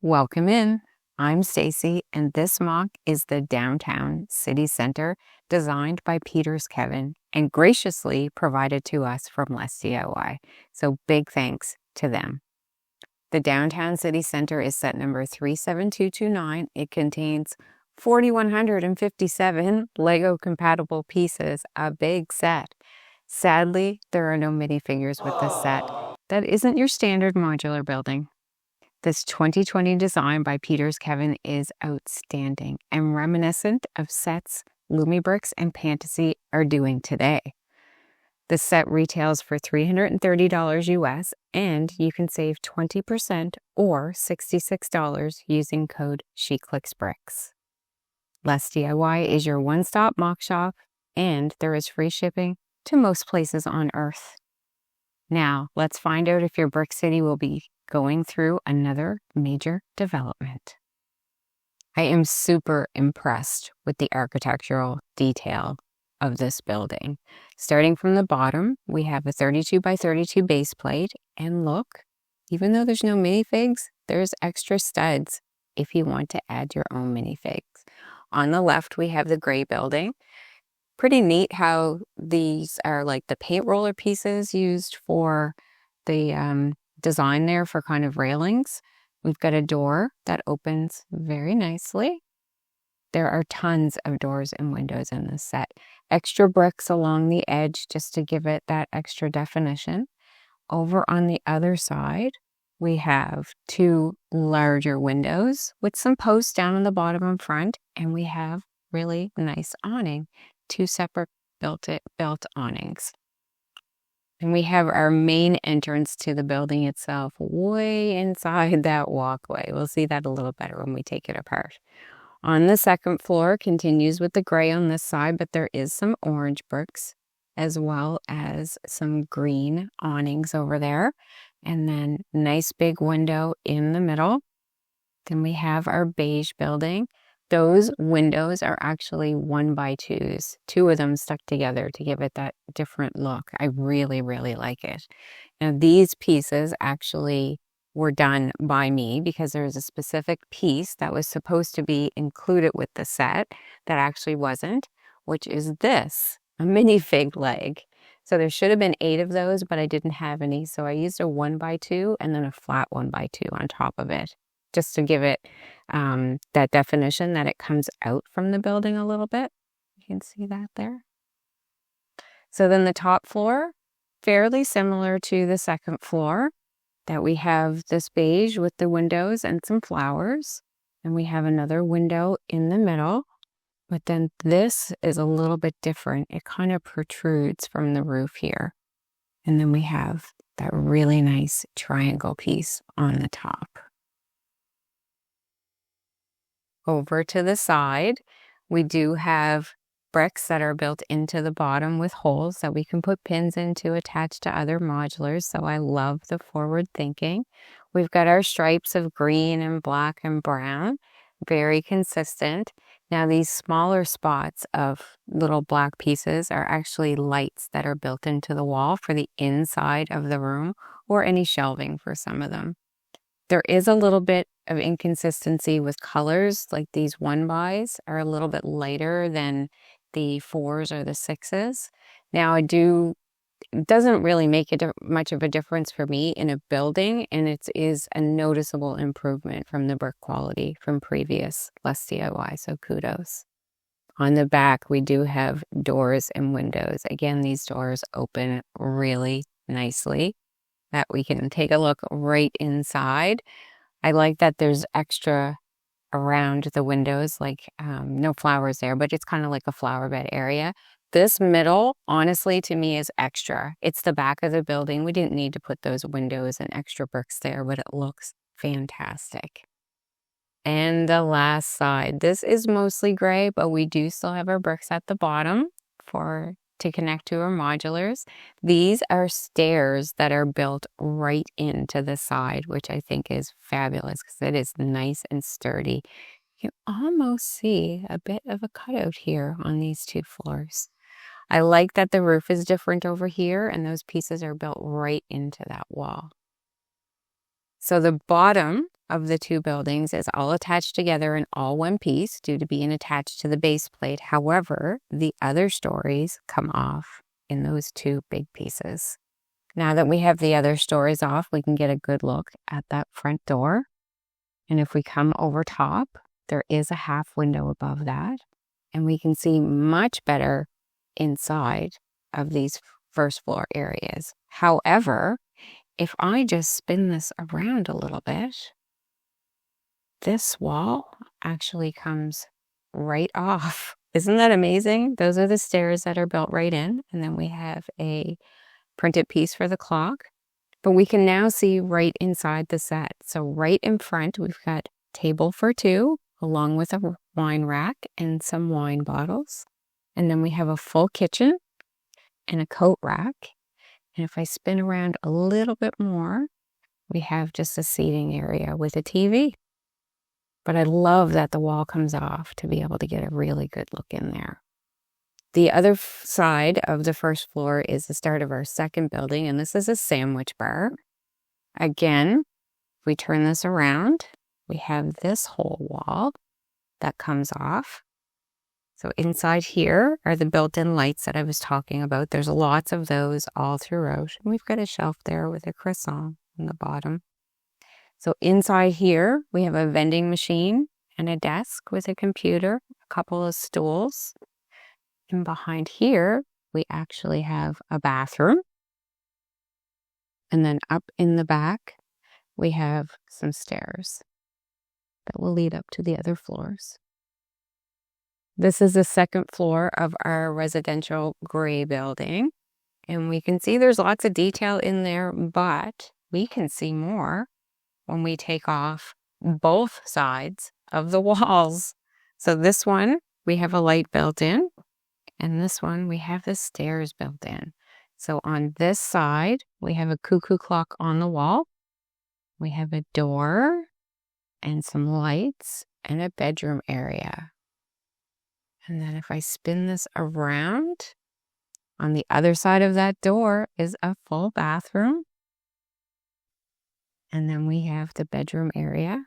Welcome in. I'm Stacy, and this mock is the Downtown City Center designed by PeetersKevin and graciously provided to us from LesDiy. So big thanks to them. The Downtown City Center is set number 37229. It contains 4,157 Lego compatible pieces, a big set. Sadly, there are no minifigures with this set. That isn't your standard modular building. This 2020 design by PeetersKevin is outstanding and reminiscent of sets Lumibricks and Pantasy are doing today. The set retails for $330 US, and you can save 20% or $66 using code SheClicksBricks. LesDiy is your one-stop mock shop, and there is free shipping to most places on Earth. Now, let's find out if your brick city will be going through another major development. I am super impressed with the architectural detail of this building. Starting from the bottom, we have a 32 by 32 base plate, and look, even though there's no minifigs, there's extra studs if you want to add your own minifigs. On the left, we have the gray building. Pretty neat how these are like the paint roller pieces used for the design there for kind of railings. We've got a door that opens very nicely. There are tons of doors and windows in this set. Extra bricks along the edge just to give it that extra definition. Over on the other side, we have two larger windows with some posts down on the bottom and front, and we have really nice awning. Two separate built awnings. And we have our main entrance to the building itself way inside that walkway. We'll see that a little better when we take it apart. On the second floor continues with the gray on this side, but there is some orange bricks as well as some green awnings over there. And then nice big window in the middle. Then we have our beige building. Those windows are actually 1x2s, two of them stuck together to give it that different look. I really, really like it. Now, these pieces actually were done by me because there's a specific piece that was supposed to be included with the set that actually wasn't, which is this, a minifig leg. So there should have been 8 of those, but I didn't have any. So I used a 1x2 and then a flat 1x2 on top of it, just to give it that definition that it comes out from the building a little bit. You can see that there. So then the top floor, fairly similar to the second floor, that we have this beige with the windows and some flowers. And we have another window in the middle. But then this is a little bit different. It kind of protrudes from the roof here. And then we have that really nice triangle piece on the top. Over to the side, we do have bricks that are built into the bottom with holes that we can put pins in to attach to other modulars. So I love the forward thinking. We've got our stripes of green and black and brown, very consistent. Now these smaller spots of little black pieces are actually lights that are built into the wall for the inside of the room or any shelving for some of them. There is a little bit of inconsistency with colors, like these 1xs are a little bit lighter than the 4s or the 6s. Now it doesn't really make much of a difference for me in a building, and it is a noticeable improvement from the brick quality from previous LesDiy, so kudos. On the back, we do have doors and windows. Again, these doors open really nicely, that we can take a look right inside. I like that there's extra around the windows, like no flowers there, but it's kind of like a flower bed area. This middle, honestly, to me is extra. It's the back of the building. We didn't need to put those windows and extra bricks there, but it looks fantastic. And the last side, this is mostly gray, but we do still have our bricks at the bottom to connect to our modulars. These are stairs that are built right into the side, which I think is fabulous because it is nice and sturdy. You can almost see a bit of a cutout here on these two floors. I like that the roof is different over here and those pieces are built right into that wall. So the bottom of the two buildings is all attached together in all one piece due to being attached to the base plate. However, the other stories come off in those two big pieces. Now that we have the other stories off, we can get a good look at that front door. And if we come over top, there is a half window above that. And we can see much better inside of these first floor areas. However, if I just spin this around a little bit, this wall actually comes right off. Isn't that amazing? Those are the stairs that are built right in. And then we have a printed piece for the clock. But we can now see right inside the set. So right in front, we've got table for two, along with a wine rack and some wine bottles. And then we have a full kitchen and a coat rack. And if I spin around a little bit more, we have just a seating area with a TV. But I love that the wall comes off to be able to get a really good look in there. The other side of the first floor is the start of our second building, and this is a sandwich bar. Again, if we turn this around, we have this whole wall that comes off. So inside here are the built-in lights that I was talking about. There's lots of those all throughout. And we've got a shelf there with a croissant on the bottom. So inside here, we have a vending machine and a desk with a computer, a couple of stools. And behind here, we actually have a bathroom. And then up in the back, we have some stairs that will lead up to the other floors. This is the second floor of our residential gray building. And we can see there's lots of detail in there, but we can see more when we take off both sides of the walls. So this one, we have a light built in. And this one, we have the stairs built in. So on this side, we have a cuckoo clock on the wall. We have a door and some lights and a bedroom area. And then if I spin this around, on the other side of that door is a full bathroom. And then we have the bedroom area.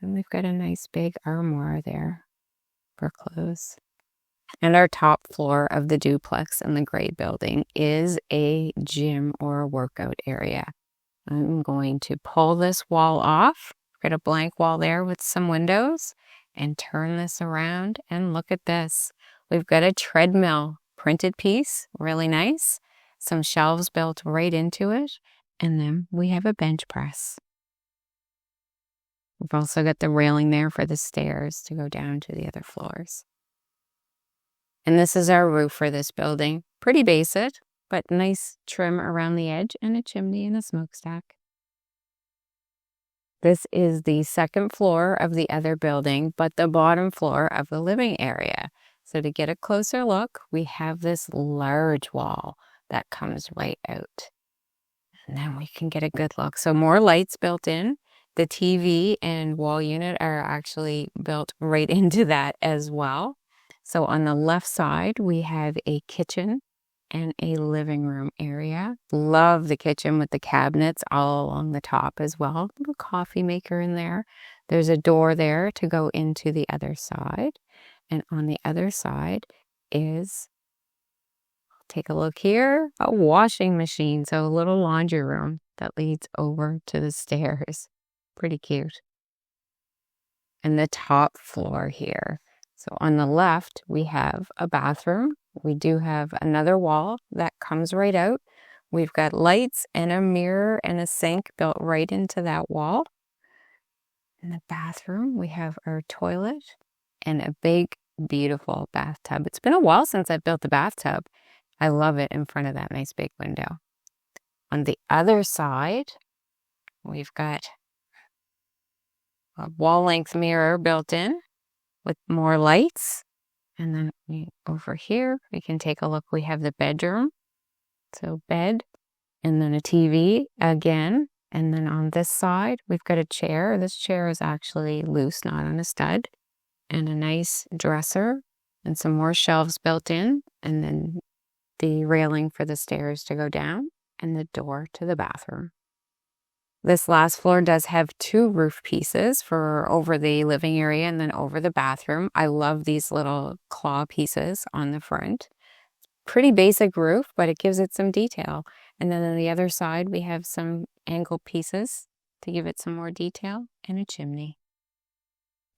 And we've got a nice big armoire there for clothes. And our top floor of the duplex in the gray building is a gym or a workout area. I'm going to pull this wall off. Got a blank wall there with some windows, and turn this around and look at this. We've got a treadmill printed piece, really nice. Some shelves built right into it. And then we have a bench press. We've also got the railing there for the stairs to go down to the other floors. And this is our roof for this building. Pretty basic, but nice trim around the edge and a chimney and a smokestack. This is the second floor of the other building, but the bottom floor of the living area. So to get a closer look, we have this large wall that comes right out. And then we can get a good look. So more lights built in. The TV and wall unit are actually built right into that as well. So on the left side, we have a kitchen and a living room area. Love the kitchen with the cabinets all along the top as well. Little coffee maker in there. There's a door there to go into the other side. And on the other side is, take a look here, a washing machine. So a little laundry room that leads over to the stairs. Pretty cute. And the top floor here. So on the left, we have a bathroom. We do have another wall that comes right out. We've got lights and a mirror and a sink built right into that wall. In the bathroom, we have our toilet and a big, beautiful bathtub. It's been a while since I've built a bathtub. I love it in front of that nice big window. On the other side, we've got a wall-length mirror built in with more lights. And then over here, we can take a look. We have the bedroom. So bed, and then a TV again. And then on this side, we've got a chair. This chair is actually loose, not on a stud. And a nice dresser and some more shelves built in. And then the railing for the stairs to go down and the door to the bathroom. This last floor does have 2 roof pieces for over the living area and then over the bathroom. I love these little claw pieces on the front. Pretty basic roof, but it gives it some detail. And then on the other side, we have some angle pieces to give it some more detail and a chimney.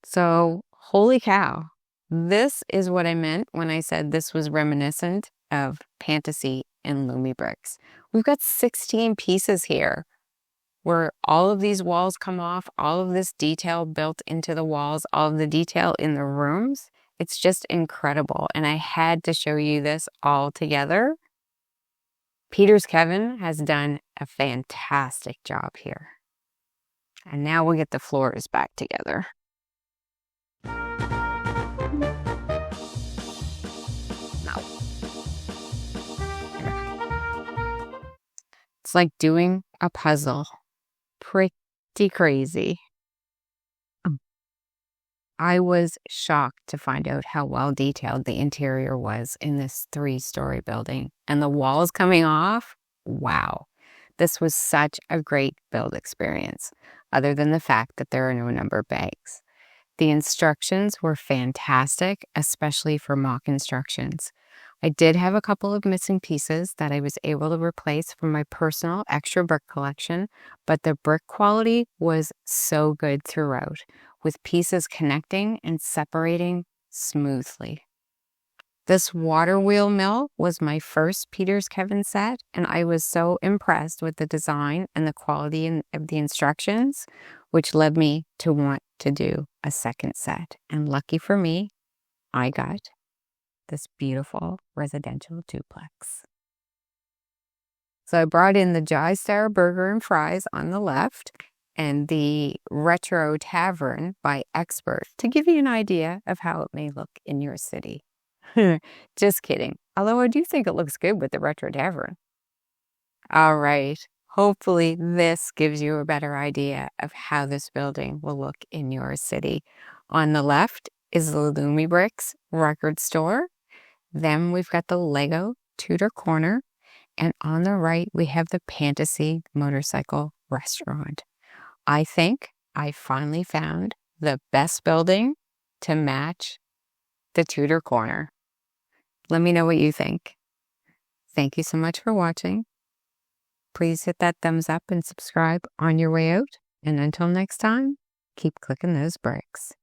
So, holy cow. This is what I meant when I said this was reminiscent of Pantasy and Lumibricks. We've got 16 pieces here, where all of these walls come off, all of this detail built into the walls, all of the detail in the rooms. It's just incredible. And I had to show you this all together. PeetersKevin has done a fantastic job here. And now we'll get the floors back together. It's like doing a puzzle. Pretty crazy. I was shocked to find out how well detailed the interior was in this 3-story building. And the walls coming off, wow. This was such a great build experience, other than the fact that there are no number bags. The instructions were fantastic, especially for mock instructions. I did have a couple of missing pieces that I was able to replace from my personal extra brick collection, but the brick quality was so good throughout, with pieces connecting and separating smoothly. This water wheel mill was my first PeetersKevin set, and I was so impressed with the design and the quality of the instructions, which led me to want to do a second set. And lucky for me, I got this beautiful residential duplex. So I brought in the Jai-Star Burger and Fries on the left and the Retro Tavern by Expert to give you an idea of how it may look in your city. Just kidding. Although I do think it looks good with the Retro Tavern. All right. Hopefully this gives you a better idea of how this building will look in your city. On the left is the Lumibricks record store. Then we've got the Lego Tudor Corner. And on the right, we have the Pantasy Motorcycle Restaurant. I think I finally found the best building to match the Tudor Corner. Let me know what you think. Thank you so much for watching. Please hit that thumbs up and subscribe on your way out. And until next time, keep clicking those bricks.